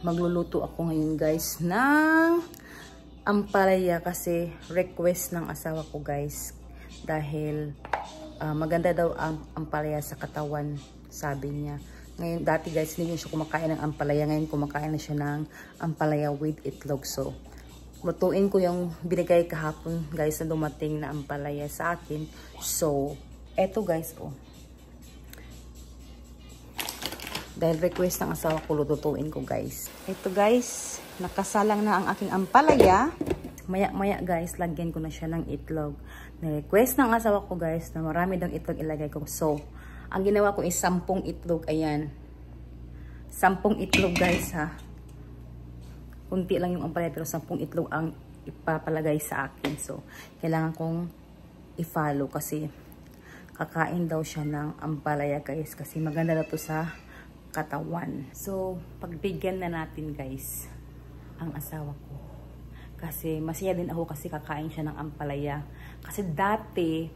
magluluto ako ngayon guys ng ampalaya kasi request ng asawa ko guys. Dahil maganda daw ang ampalaya sa katawan, sabi niya. Ngayon, dati guys, hindi siya kumakain ng ampalaya. Ngayon, kumakain na siya ng ampalaya with itlog. So, lutuin ko yung binigay kahapon guys na dumating na ampalaya sa akin. So, eto guys, oh. Dahil request ng asawa ko, lutuin ko guys. Ito guys, nakasalang na ang aking ampalaya. Maya-maya guys, lagyan ko na siya ng itlog. Na-request ng asawa ko guys na marami daw itlog ilagay ko. So, ang ginawa ko is 10 itlog. Ayan. 10 itlog guys ha. Kunti lang yung ampalaya pero 10 itlog ang ipapalagay sa akin. So, kailangan kong i-follow kasi kakain daw siya ng ampalaya guys. Kasi maganda na to sa katawan. So, pagbigyan na natin guys ang asawa ko. Kasi masaya din ako kasi kakain siya ng ampalaya. Kasi dati,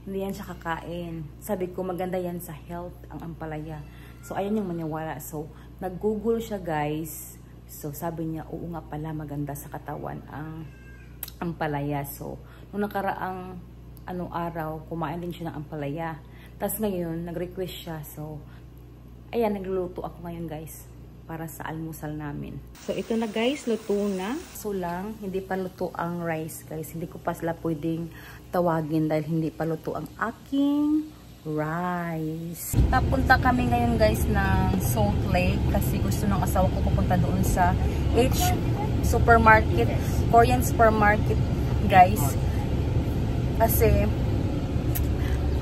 hindi yan siya kakain. Sabi ko maganda yan sa health ang ampalaya. So, ayan yung maniwala. So, nag-google siya guys. So, sabi niya, oo nga pala maganda sa katawan ang ampalaya. So, nung nakaraang araw, kumain din siya ng ampalaya. Tapos ngayon, nag-request siya. So, ayan, nagluluto ako ngayon guys para sa almusal namin. So, ito na guys, luto na. So lang, hindi pa luto ang rice guys. Hindi ko pa sila pwedeng tawagin dahil hindi pa luto ang aking rice. Napunta kami ngayon guys ng Salt Lake kasi gusto ng asawa ko pupunta doon sa H supermarket, Korean supermarket guys. Kasi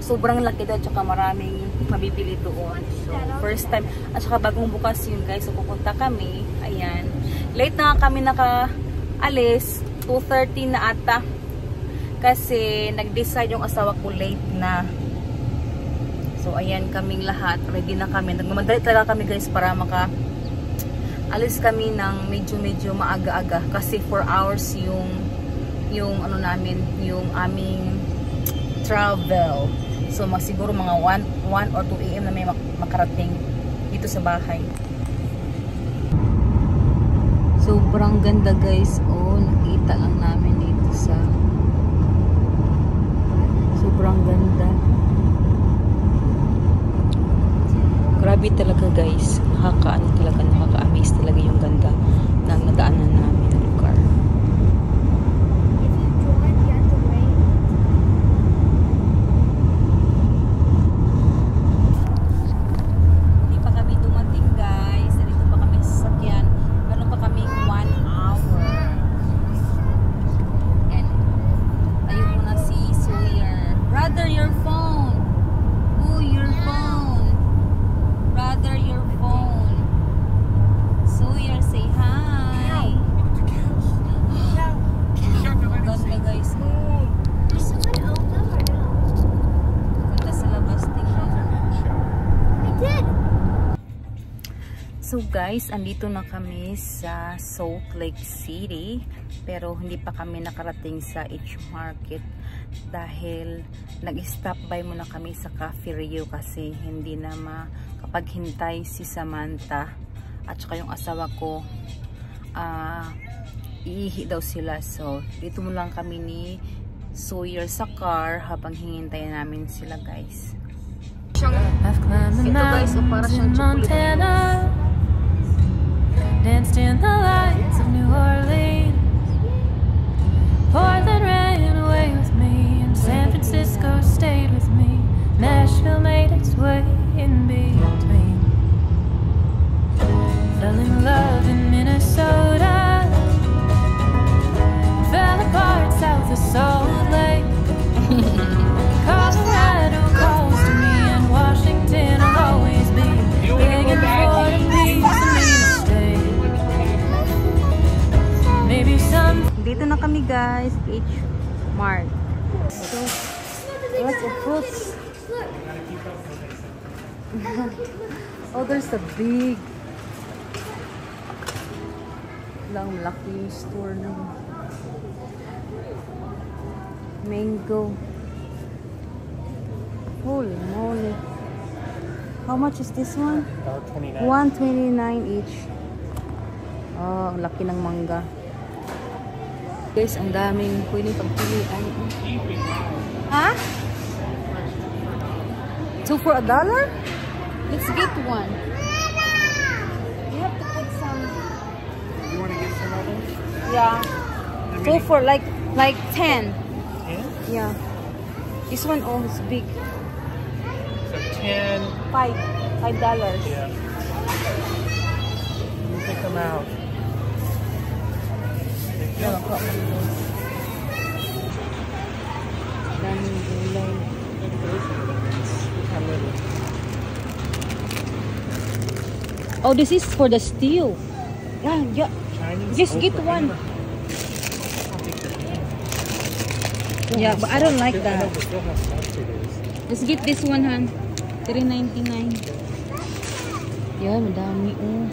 sobrang laki daw, tsaka maraming mabibili doon. So, first time. At saka bagong bukas yun guys. So, pupunta kami. Ayan. Late na kami nakaalis. 2:30 na ata. Kasi, nag-decide yung asawa ko late na. So, ayan kaming lahat. Ready na kami. Nagmamadali talaga kami guys para alis kami ng medyo maaga-aga. Kasi 4 hours yung namin, yung aming travel. So, siguro mga 1 or 2 AM na may makarating dito sa bahay. Sobrang ganda guys. Oh, nakita lang namin dito sa sobrang ganda. Grabe talaga guys. Nakaka-amaze talaga yung ganda ng nadaanan namin ng lugar. So guys, andito na kami sa Salt Lake City pero hindi pa kami nakarating sa H Market dahil nag-stop by muna kami sa Cafe Rio kasi hindi na makapaghintay si Samantha at saka yung asawa ko iihi daw sila. So dito mo lang kami ni Sawyer sa car habang hingintayin namin sila guys. Ito guys, so para siyang chocolate. Danced in the lights of New Orleans. Portland ran away with me, and San Francisco stayed with me. Nashville made its way in between. Fell in love in Minnesota. Fell apart south of Salt Lake. Colorado calls to me, and Washington will always be begging for a piece of me. Dito na kami guys, H Mart. So, lots of fruits. Oh, there's a big laki store na. Mango. Holy moly. How much is this one? $1.29 each. Oh, ang laki ng mangga. Guys, ang daming pwedeng pagpilian. Ha? 2 for $1? Let's get one. You have to put some. You want to get some of them? Yeah. 2 for like 10. 10? Yeah. This one oh is big. So 10. $5. Yeah. You pick them out. Daming gulay. Oh, this is for the stew. Yeah, yeah. Chinese. Just get one. Yeah, but I don't like that. Let's get this one, Han. $3.99. Yeah, madami. Oh.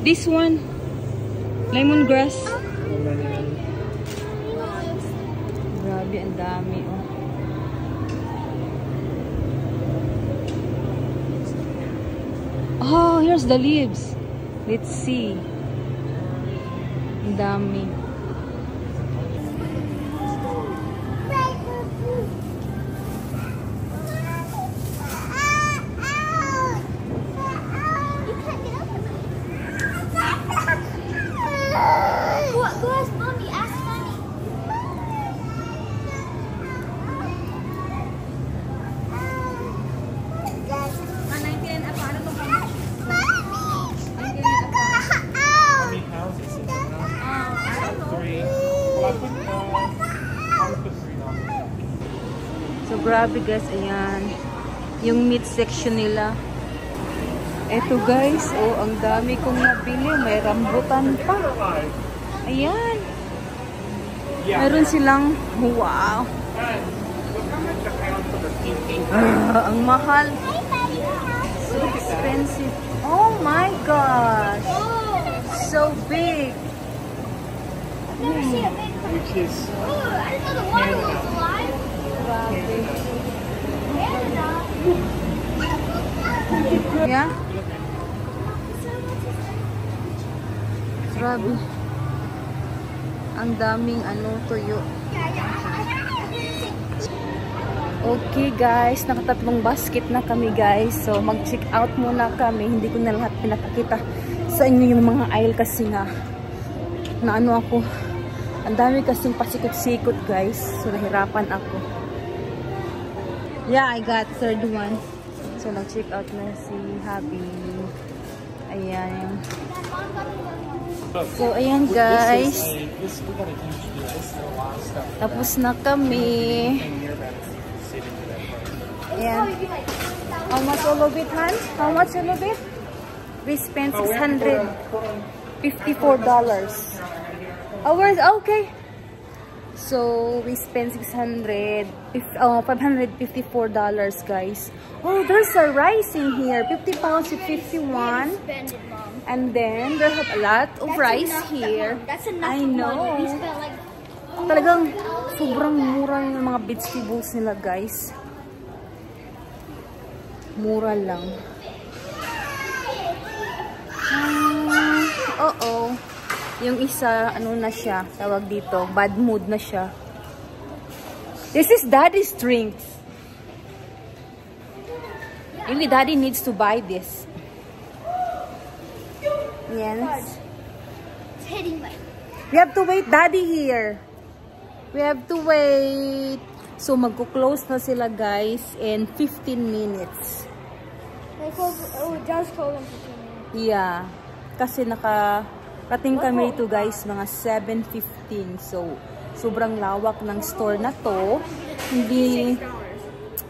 This one, lemongrass. Grabe, ang dami. Oh. Oh, here's the leaves. Let's see. Ang dami. Go ask mommy. Ask mommy. How many pounds is it? I don't know. 3. Well, I would put $3. So, grabe guys. Ayan. Yung meat section nila. Eto guys. Oh, ang dami kong nabili. May rambutan pa. Ayan. Meron silang, wow. Ang mahal. So expensive. Oh my gosh. So big. Which is I didn't know the water was alive. Grabe. Canada. Yeah? Grabe. Ang daming tuyo. Okay guys, nakatatlong basket na kami guys. So mag-check out muna kami. Hindi ko na lahat pinapakita sa inyo yung mga aisle kasi nga na ako. Ang dami kasing pasikot-sikot guys. So nahirapan ako. Yeah, I got third one. So nag-check out na si Habi. Ayan. So ayan guys. Tapos na kami. Ayan. How much all of it, Han? How much all of it? We spent $654. Oh, where's okay? So we spent $554, guys. Oh, there's a rice in here. 50 pounds to 51. And then there's a lot of rice here. That's enough. I know. We spent like Talagang sobrang mura yung mga vegetables nila, guys. Mura lang. Oo. Yung isa, ano na siya, tawag dito, bad mood na siya. This is Daddy's drinks. Really, Daddy needs to buy this. Yes. it's hitting my. We have to wait, Daddy here. We have to wait. So, magko-close na sila, guys, in 15 minutes. Just close in 15 minutes. Yeah. Kasi nakarating kami ito, guys, mga 7:15. So, sobrang lawak ng store na to. Hindi,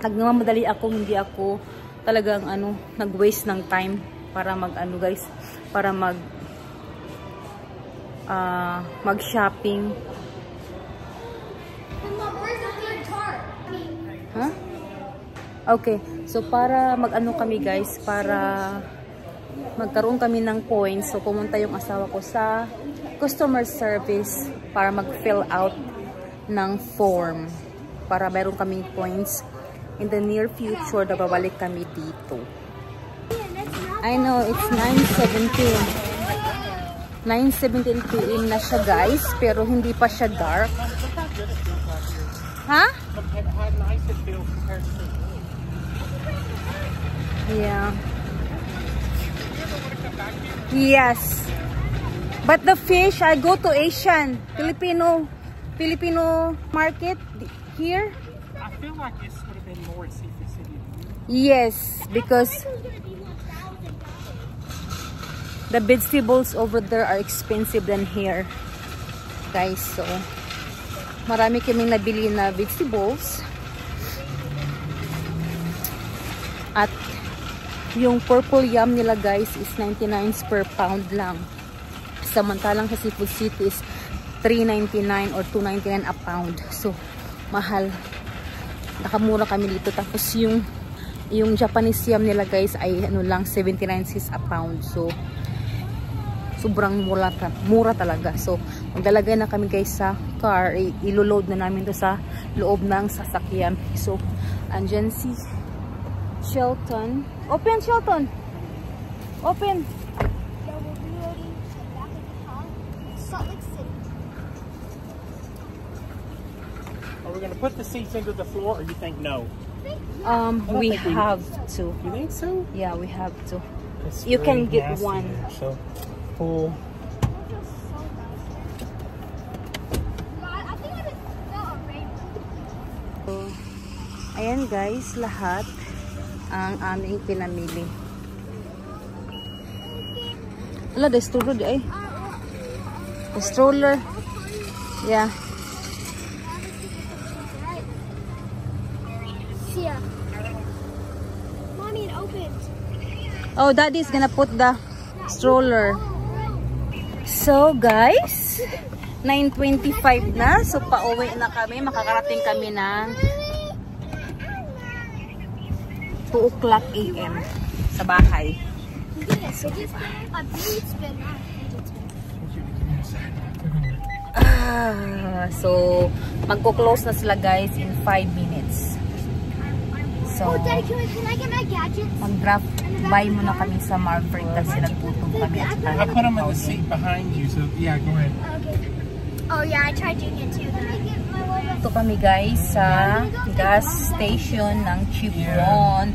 nagmamadali ako, hindi ako talagang, nag-waste ng time para guys, para mag-shopping. Huh? Okay. So, para kami, guys, para magkaroon kami ng points. So, pumunta yung asawa ko sa customer service para mag-fill out ng form. Para meron kaming points in the near future, babalik kami dito. Yeah, that's not I know, it's 9:17. 9:17 PM na siya, guys. Pero hindi pa siya dark. Ha? How nice it feels compared to Yeah. Yes. But the fish, I go to Asian, Filipino market here. I feel like this would have been more at Seafood City. Yes, because the vegetables over there are expensive than here, guys. So, marami kaming nabili na vegetables. At yung purple yam nila, guys, is 99 per pound lang. Samantalang sa Seafood City is 3.99 or 2.99 a pound. So, mahal. Nakamura kami dito. Tapos yung Japanese yam nila, guys, ay ano lang 79 cents a pound. So, sobrang mura talaga. So, maglalagay na kami, guys, sa car. Ilo-load na namin to sa loob ng sasakyan. So, andyan si Shelton. Open, Shelton! Open! Yeah, we'll be loading back in the car. Salt Lake City. Are we going to put the seats into the floor, or you think no? We have to. You think so? Yeah, we have to. It's You can really get nasty one. there, so pull. I think I just felt a rainbow. So, ayan, guys, lahat ang aming pinamili. Wala, the stroller di ay. The stroller. Yeah. See ya. Mommy, it opens. Oh, daddy's gonna put the stroller. So, guys, 9:25 na. So, pauwi na kami. Makakarating kami ng 2 o'clock AM sa bahay. Yes, fidget spinner, a bead spinner, fidget spinner. So, magko-close na sila, guys, in 5 minutes. So, Oh, Daddy, can I get my gadgets? mag-drop by muna kami sa Marfrig kasi nagtutog kami at saka I put them in the seat behind you, so yeah, go ahead. Okay. Oh yeah, I tried doing it too. Can I get my wallet? Ito kami, guys, sa gas station ng Chevron.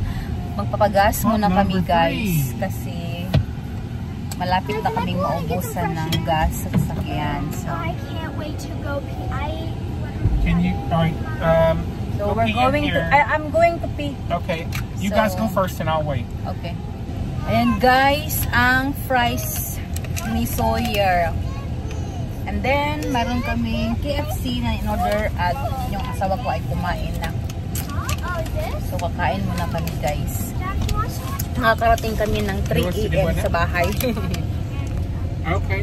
Magpapagas muna kami, guys, kasi malapit na kaming maubusan ng gas sa sasakyan. So, I can't wait to go pee. Can you? All right. so go we're pee in going to, here. I'm going to pee. Okay. You So- guys go first, and I'll wait. Okay. Ayan, guys, ang fries ni Sawyer. And then, meron kaming KFC na in order at yung asawa ko ay kumain na. Oh, this? So, kakain muna kami, guys. Daddy wants to Nakakarating kami ng 3 You want to do AM what sa bahay. Okay.